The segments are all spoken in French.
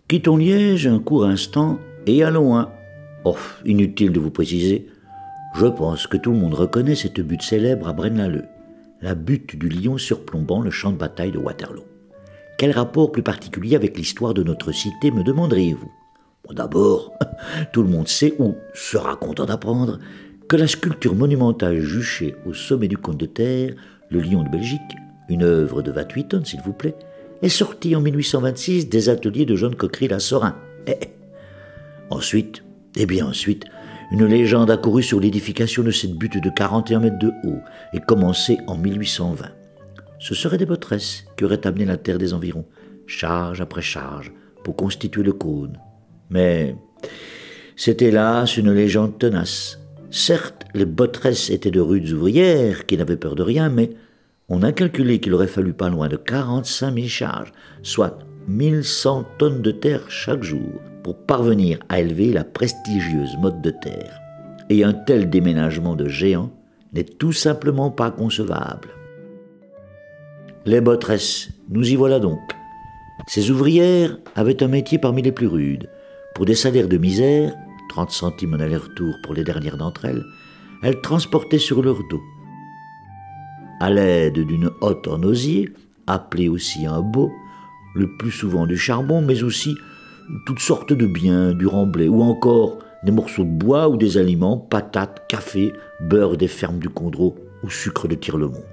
Quittons Liège un court instant et allons à... Oh, inutile de vous préciser, je pense que tout le monde reconnaît cette butte célèbre à Braine-l'Alleud, la butte du lion surplombant le champ de bataille de Waterloo. Quel rapport plus particulier avec l'histoire de notre cité, me demanderiez-vous? Bon, d'abord, tout le monde sait, ou sera content d'apprendre, que la sculpture monumentale juchée au sommet du Cône de Terre, le lion de Belgique, une œuvre de 28 tonnes s'il vous plaît, est sortie en 1826 des ateliers de John Cockerill à Sorin. Ensuite, une légende a couru sur l'édification de cette butte de 41 mètres de haut et commencé en 1820. Ce seraient des botresses qui auraient amené la terre des environs, charge après charge, pour constituer le cône. Mais c'est hélas une légende tenace. Certes, les botresses étaient de rudes ouvrières qui n'avaient peur de rien, mais on a calculé qu'il aurait fallu pas loin de 45 000 charges, soit 1100 tonnes de terre chaque jour, pour parvenir à élever la prestigieuse motte de terre. Et un tel déménagement de géants n'est tout simplement pas concevable. Les botresses, nous y voilà donc. Ces ouvrières avaient un métier parmi les plus rudes. Pour des salaires de misère, 30 centimes en aller-retour pour les dernières d'entre elles, elles transportaient sur leur dos, à l'aide d'une hotte en osier, appelée aussi un bau, le plus souvent du charbon, mais aussi toutes sortes de biens, du remblai, ou encore des morceaux de bois ou des aliments, patates, café, beurre des fermes du Condro ou sucre de Tirlemont.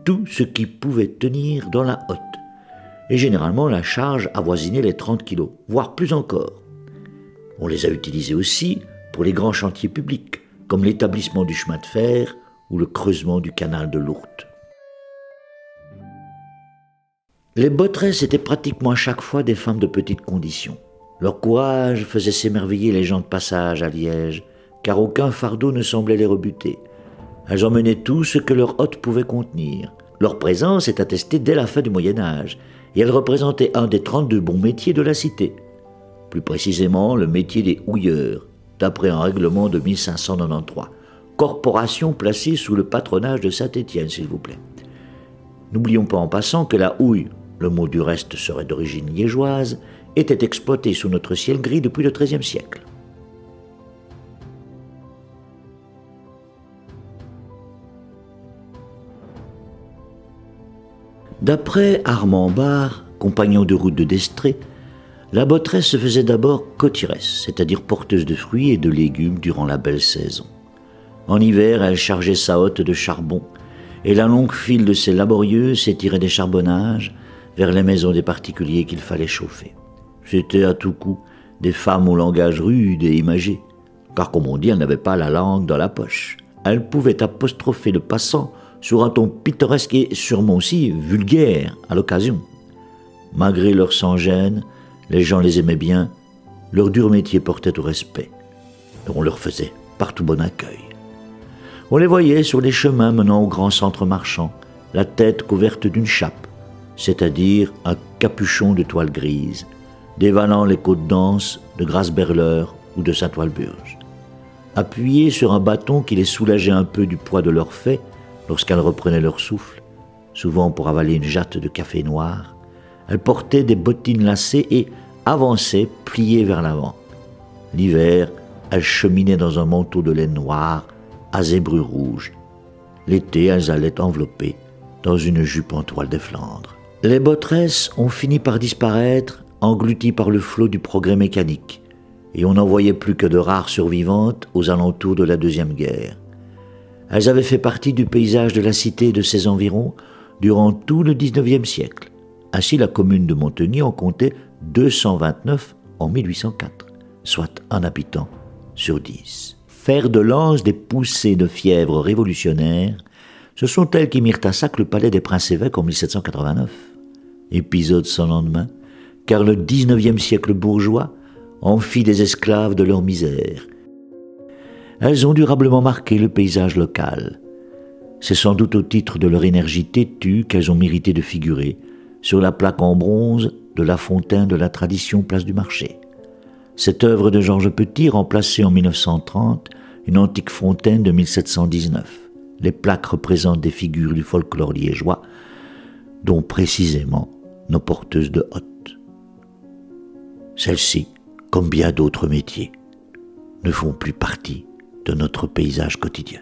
Tout ce qui pouvait tenir dans la hotte. Et généralement, la charge avoisinait les 30 kilos, voire plus encore. On les a utilisés aussi pour les grands chantiers publics, comme l'établissement du chemin de fer ou le creusement du canal de l'Ourthe. Les botresses étaient pratiquement à chaque fois des femmes de petite condition. Leur courage faisait s'émerveiller les gens de passage à Liège, car aucun fardeau ne semblait les rebuter. Elles emmenaient tout ce que leur hotte pouvait contenir. Leur présence est attestée dès la fin du Moyen-Âge, et elles représentaient un des 32 bons métiers de la cité. Plus précisément, le métier des houilleurs, d'après un règlement de 1593, corporation placée sous le patronage de Saint-Étienne, s'il vous plaît. N'oublions pas en passant que la houille, le mot du reste serait d'origine liégeoise, était exploitée sous notre ciel gris depuis le XIIIe siècle. D'après Armand Barre, compagnon de route de Destrée, la botteresse se faisait d'abord cotiresse, c'est-à-dire porteuse de fruits et de légumes durant la belle saison. En hiver, elle chargeait sa hotte de charbon, et la longue file de ses laborieux s'étirait des charbonnages vers les maisons des particuliers qu'il fallait chauffer. C'étaient à tout coup des femmes au langage rude et imagé, car comme on dit, elles n'avaient pas la langue dans la poche. Elles pouvaient apostropher le passant sur un ton pittoresque et sûrement aussi vulgaire à l'occasion. Malgré leur sans-gêne, les gens les aimaient bien, leur dur métier portait au respect, et on leur faisait partout bon accueil. On les voyait sur les chemins menant au grand centre marchand, la tête couverte d'une chape, c'est-à-dire un capuchon de toile grise, dévalant les côtes denses de Grasse-Berleur ou de Saint-Walburge. Appuyées sur un bâton qui les soulageait un peu du poids de leurs faits lorsqu'elles reprenaient leur souffle, souvent pour avaler une jatte de café noir, elles portaient des bottines lacées et avançaient pliées vers l'avant. L'hiver, elles cheminaient dans un manteau de laine noire à zébrure rouge. L'été, elles allaient enveloppées dans une jupe en toile des Flandres. Les botteresses ont fini par disparaître, englouties par le flot du progrès mécanique, et on n'en voyait plus que de rares survivantes aux alentours de la Deuxième Guerre. Elles avaient fait partie du paysage de la cité et de ses environs durant tout le XIXe siècle. Ainsi, la commune de Montagny en comptait 229 en 1804, soit un habitant sur 10. Fer de lance des poussées de fièvre révolutionnaire, ce sont elles qui mirent à sac le palais des princes-évêques en 1789. Épisode sans lendemain, car le XIXe siècle bourgeois en fit des esclaves de leur misère. Elles ont durablement marqué le paysage local. C'est sans doute au titre de leur énergie têtue qu'elles ont mérité de figurer sur la plaque en bronze de la fontaine de la tradition place du marché. Cette œuvre de Georges Petit remplaçait en 1930 une antique fontaine de 1719. Les plaques représentent des figures du folklore liégeois, dont précisément nos porteuses de hotte. Celles-ci, comme bien d'autres métiers, ne font plus partie de notre paysage quotidien.